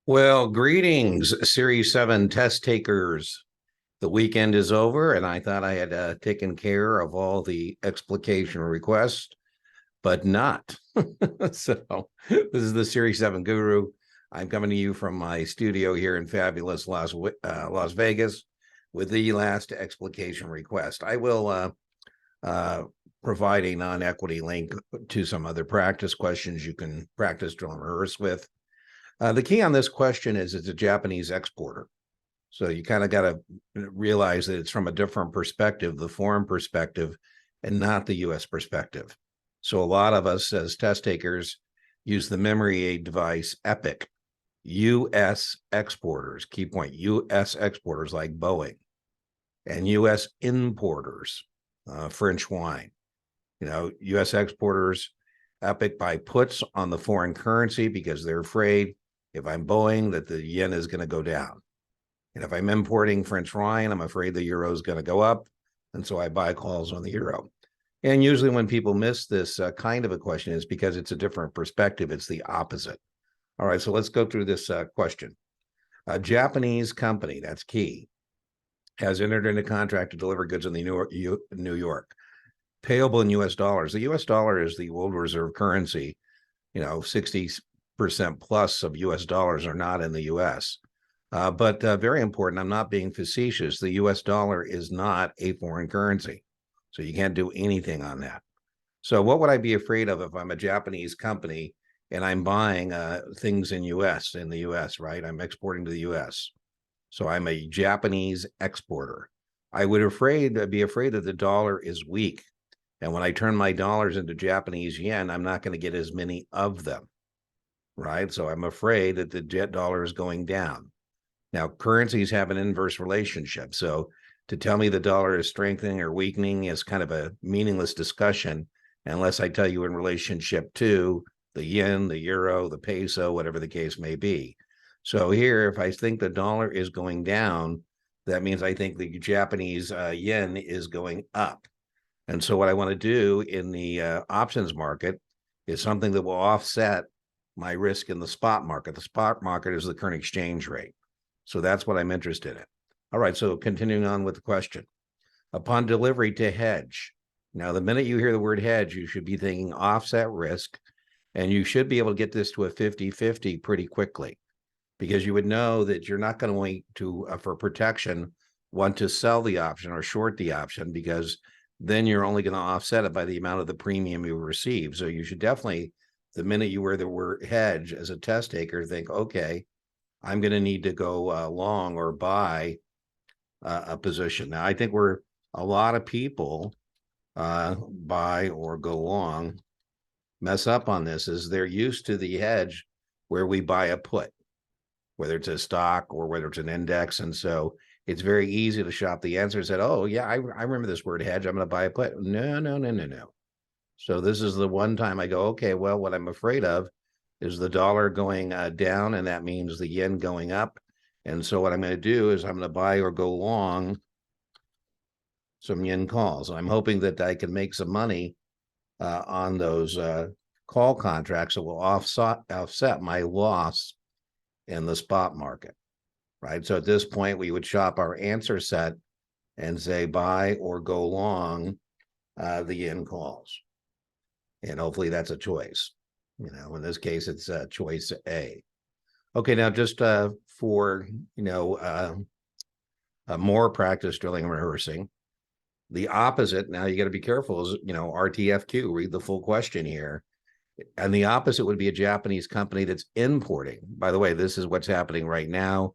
Well, greetings, Series 7 test takers. The weekend is over, and I thought I had taken care of all the explication requests, but not. So, this is the Series 7 Guru. I'm coming to you from my studio here in fabulous Las Vegas with the last explication request. I will uh, provide a non equity link to some other practice questions you can practice, drill, and rehearse with. The key on this question is it's a Japanese exporter. So you kind of got to realize that it's from a different perspective, the foreign perspective, and not the US perspective. So a lot of us as test takers use the memory aid device EPIC, US exporters, key point, US exporters like Boeing, and US importers, French wine. US exporters, EPIC buy puts on the foreign currency because they're afraid if I'm Boeing that the yen is going to go down. And if I'm importing French wine, I'm afraid the euro is going to go up. And so I buy calls on the euro. And usually when people miss this kind of a question, is because it's a different perspective. It's the opposite. All right, so let's go through this question. A Japanese company, that's key, has entered into contract to deliver goods in the New York, payable in US dollars. The US dollar is the world reserve currency. 60% plus of US dollars are not in the US. But very important, I'm not being facetious. The US dollar is not a foreign currency. So you can't do anything on that. So what would I be afraid of if I'm a Japanese company and I'm buying things in the US, right? I'm exporting to the US. So I'm a Japanese exporter. I would be afraid that the dollar is weak. And when I turn my dollars into Japanese yen, I'm not going to get as many of them, right? So I'm afraid that the jet dollar is going down. Now, currencies have an inverse relationship. So to tell me the dollar is strengthening or weakening is kind of a meaningless discussion unless I tell you in relationship to the yen, the euro, the peso, whatever the case may be. So here, if I think the dollar is going down, that means I think the Japanese yen is going up. And so what I want to do in the options market is something that will offset my risk in the spot market. The spot market is the current exchange rate. So that's what I'm interested in. All right, so continuing on with the question. Upon delivery to hedge. Now, the minute you hear the word hedge, you should be thinking offset risk, and you should be able to get this to a 50-50 pretty quickly because you would know that you're not going to wait to, for protection, want to sell the option or short the option because then you're only going to offset it by the amount of the premium you receive. So you should definitely, the minute you hear the word hedge as a test taker, think, okay, I'm going to need to go long or buy a position. Now, I think where a lot of people buy or go long mess up on this is they're used to the hedge where we buy a put, whether it's a stock or whether it's an index. And so it's very easy to shop the answer and said, oh, yeah, I remember this word hedge. I'm going to buy a put. No. So this is the one time I go, okay, well, what I'm afraid of is the dollar going down, and that means the yen going up. And so what I'm going to do is I'm going to buy or go long some yen calls. I'm hoping that I can make some money on those call contracts that will offset my loss in the spot market, right? So at this point, we would shop our answer set and say buy or go long the yen calls. And hopefully that's a choice. In this case, it's choice A. Okay, now just for, more practice drilling and rehearsing, the opposite, now you got to be careful, is, RTFQ, read the full question here. And the opposite would be a Japanese company that's importing. By the way, this is what's happening right now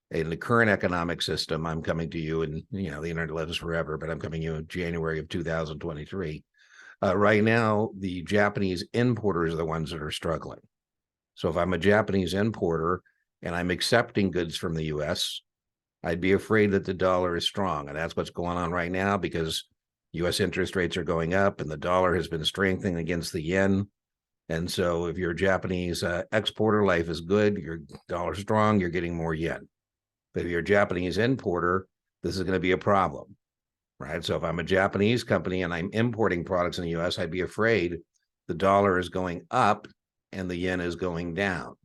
in the current economic system. I'm coming to you, and, the internet lives forever, but I'm coming to you in January of 2023. Right now, the Japanese importers are the ones that are struggling. So if I'm a Japanese importer and I'm accepting goods from the US, I'd be afraid that the dollar is strong. And that's what's going on right now because US interest rates are going up and the dollar has been strengthening against the yen. And so if you're a Japanese exporter, life is good, your dollar's strong, you're getting more yen. But if you're a Japanese importer, this is going to be a problem. Right. So if I'm a Japanese company and I'm importing products in the US, I'd be afraid the dollar is going up and the yen is going down.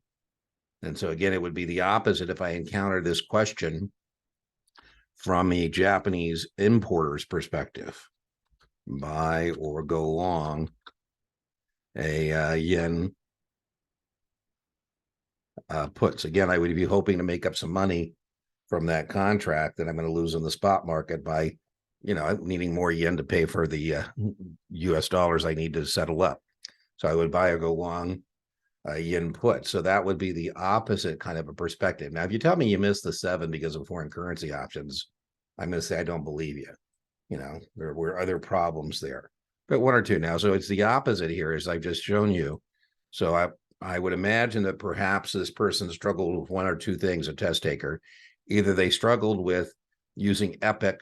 And so again, it would be the opposite if I encounter this question from a Japanese importer's perspective. Buy or go long a yen puts. Again, I would be hoping to make up some money from that contract that I'm going to lose in the spot market by, needing more yen to pay for the US dollars I need to settle up. So I would buy or go long yen put. So that would be the opposite kind of a perspective. Now, if you tell me you missed the 7 because of foreign currency options, I'm going to say I don't believe you. There were other problems there, but 1 or 2 now. So it's the opposite here, as I've just shown you. So I would imagine that perhaps this person struggled with 1 or 2 things, a test taker. Either they struggled with using EPIC,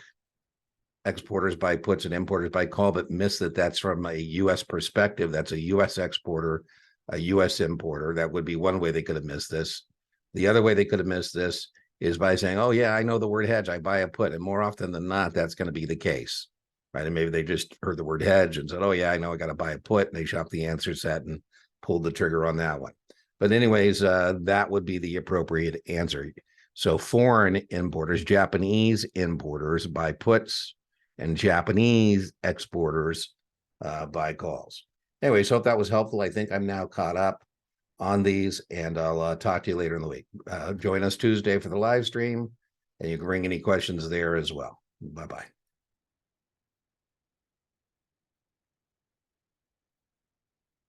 exporters buy puts and importers buy call, but missed that that's from a U.S. perspective. That's a U.S. exporter, a U.S. importer. That would be one way they could have missed this. The other way they could have missed this is by saying, oh, yeah, I know the word hedge. I buy a put. And more often than not, that's going to be the case, right? And maybe they just heard the word hedge and said, oh, yeah, I know I got to buy a put. And they shopped the answer set and pulled the trigger on that one. But anyways, that would be the appropriate answer. So foreign importers, Japanese importers buy puts, and Japanese exporters buy calls. Anyway, so if that was helpful, I think I'm now caught up on these, and I'll talk to you later in the week. Join us Tuesday for the live stream, and you can bring any questions there as well. Bye-bye.